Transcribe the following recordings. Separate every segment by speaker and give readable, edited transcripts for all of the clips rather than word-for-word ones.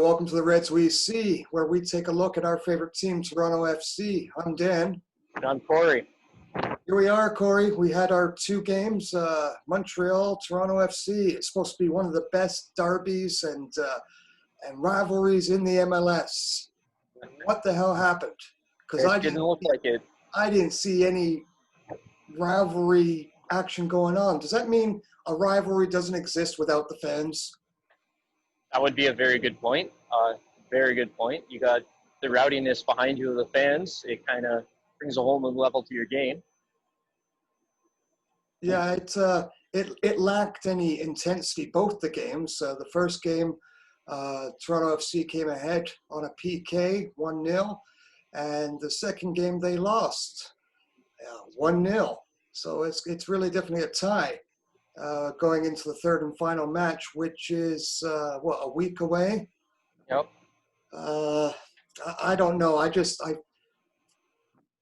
Speaker 1: Welcome to the Reds We See, where we take a look at our favorite team, Toronto FC. I'm Dan.
Speaker 2: And I'm Corey.
Speaker 1: Here we are, Corey. We had our two games, Montreal, Toronto FC. It's supposed to be one of the best derbies and rivalries in the MLS. What the hell happened? Because
Speaker 2: It didn't look like it.
Speaker 1: I didn't see any rivalry action going on. Does that mean a rivalry doesn't exist without the fans?
Speaker 2: That would be a very good point. Very good point. You got the rowdiness behind you of the fans. It kind of brings a whole new level to your game.
Speaker 1: Yeah, it lacked any intensity, both the games. The first game, Toronto FC came ahead on a PK, 1-0. And the second game, they lost 1-0. So it's really definitely a tie going into the third and final match, which is, a week away?
Speaker 2: Yep.
Speaker 1: I don't know.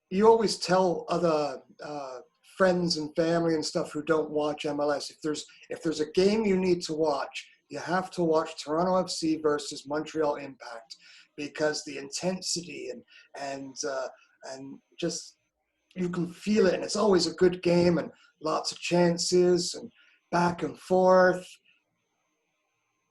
Speaker 1: You always tell other friends and family and stuff who don't watch MLS, if there's a game you need to watch, you have to watch Toronto FC versus Montreal Impact, because the intensity and just you can feel it, and it's always a good game and lots of chances and back and forth.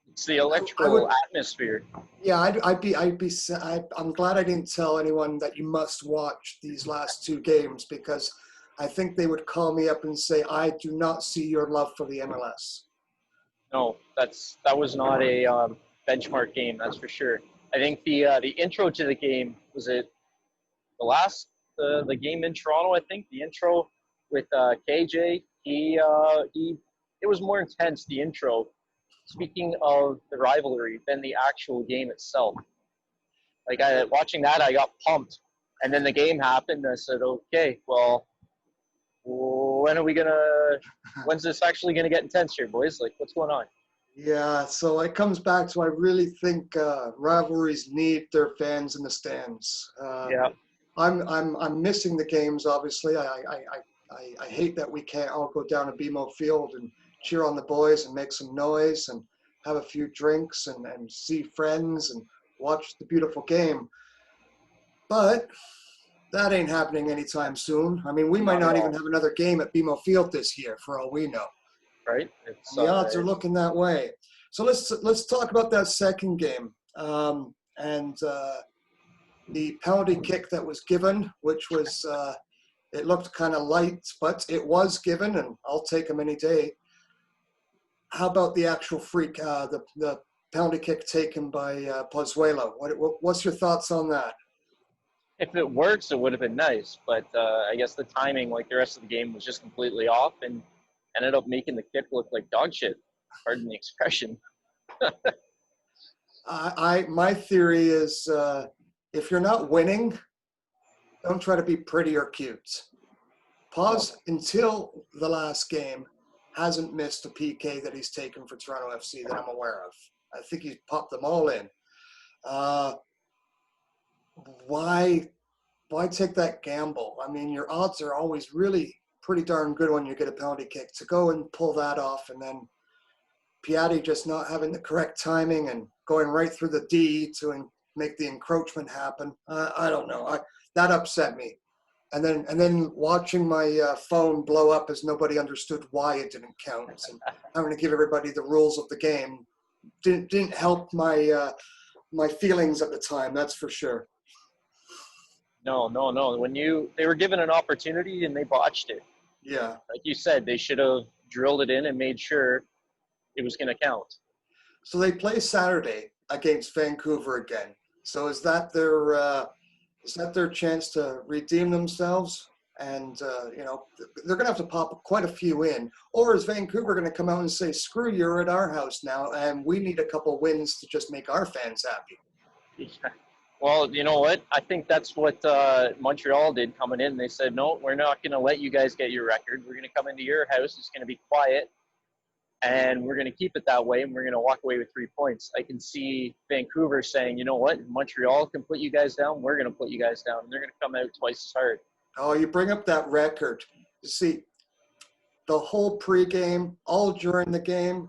Speaker 2: It's the electrical atmosphere.
Speaker 1: Yeah, I'm glad I didn't tell anyone that you must watch these last two games, because I think they would call me up and say, I do not see your love for the MLS.
Speaker 2: No, that was not a benchmark game, that's for sure. I think the intro to the game, was it the game in Toronto? I think the intro with KJ, it was more intense, the intro. Speaking of the rivalry, than the actual game itself. Like watching that, I got pumped, and then the game happened. And I said, "Okay, well, when's this actually gonna get intense here, boys? Like, what's going on?"
Speaker 1: Yeah, so it comes back to, I really think rivalries need their fans in the stands.
Speaker 2: Yeah.
Speaker 1: I'm missing the games. Obviously, I hate that we can't all go down to BMO Field and cheer on the boys and make some noise and have a few drinks and see friends and watch the beautiful game. But that ain't happening anytime soon. I mean, we might not even have another game at BMO Field this year, for all we know.
Speaker 2: Right.
Speaker 1: The odds are looking that way. So let's talk about that second game and the penalty kick that was given, which was it looked kind of light, but it was given, and I'll take them any day. How about the actual freak, the penalty kick taken by Pozuelo? What's your thoughts on that?
Speaker 2: If it works, it would have been nice, but I guess the timing, like the rest of the game, was just completely off and ended up making the kick look like dog shit. Pardon the expression.
Speaker 1: My theory is if you're not winning, don't try to be pretty or cute. Pause until the last game hasn't missed a PK that he's taken for Toronto FC that I'm aware of. I think he's popped them all in. Why take that gamble? I mean, your odds are always really pretty darn good when you get a penalty kick. To go and pull that off, and then Piatti just not having the correct timing and going right through the D to make the encroachment happen. I don't know. That upset me. And then watching my phone blow up as nobody understood why it didn't count, and having to give everybody the rules of the game didn't help my feelings at the time. That's for sure.
Speaker 2: No. They were given an opportunity and they botched it.
Speaker 1: Yeah.
Speaker 2: Like you said, they should have drilled it in and made sure it was going to count.
Speaker 1: So they play Saturday against Vancouver again. So is that their chance to redeem themselves? And they're going to have to pop quite a few in. Or is Vancouver going to come out and say, "Screw you, you're at our house now, and we need a couple wins to just make our fans happy"?
Speaker 2: Yeah. Well, you know what? I think that's what Montreal did coming in. They said, "No, we're not going to let you guys get your record. We're going to come into your house. It's going to be quiet, and we're going to keep it that way, and we're going to walk away with 3 points." I can see Vancouver saying, "You know what? Montreal can put you guys down. We're going to put you guys down." And they're going to come out twice as hard.
Speaker 1: Oh, you bring up that record. You see, the whole pregame, all during the game,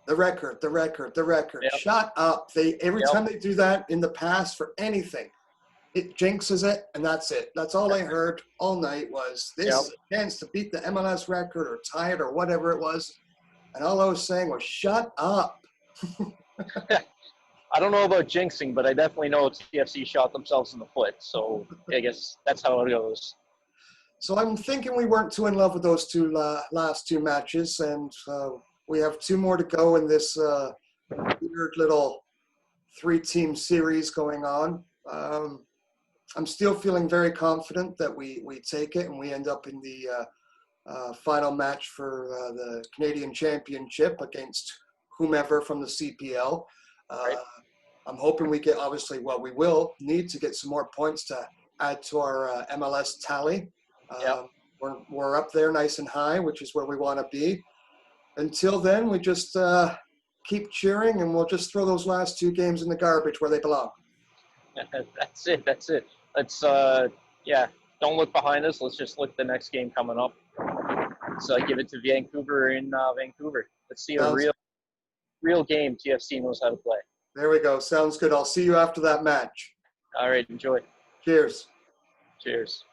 Speaker 1: The record.
Speaker 2: Yep.
Speaker 1: Shut up. Every
Speaker 2: Yep.
Speaker 1: time they do that in the past, shut up. Every
Speaker 2: Yep.
Speaker 1: time they do that in the past for anything, it jinxes it, and that's it. That's all I heard all night was this
Speaker 2: Yep.
Speaker 1: is a chance to beat the MLS record or tie it or whatever it was. And all I was saying was, shut up.
Speaker 2: I don't know about jinxing, but I definitely know TFC shot themselves in the foot. So I guess that's how it goes.
Speaker 1: So I'm thinking we weren't too in love with those last two matches, and we have two more to go in this weird little three-team series going on. I'm still feeling very confident that we take it and we end up in the final match for the Canadian Championship against whomever from the CPL.
Speaker 2: Right.
Speaker 1: I'm hoping we get, obviously, we will need to get some more points to add to our MLS tally.
Speaker 2: Yep.
Speaker 1: We're up there nice and high, which is where we want to be. Until then, we just keep cheering, and we'll just throw those last two games in the garbage where they belong.
Speaker 2: That's it. Let's don't look behind us. Let's just look at the next game coming up. So give it to Vancouver in Vancouver. Let's see a real game TFC knows how to play.
Speaker 1: There we go. Sounds good. I'll see you after that match.
Speaker 2: All right, enjoy.
Speaker 1: Cheers.
Speaker 2: Cheers.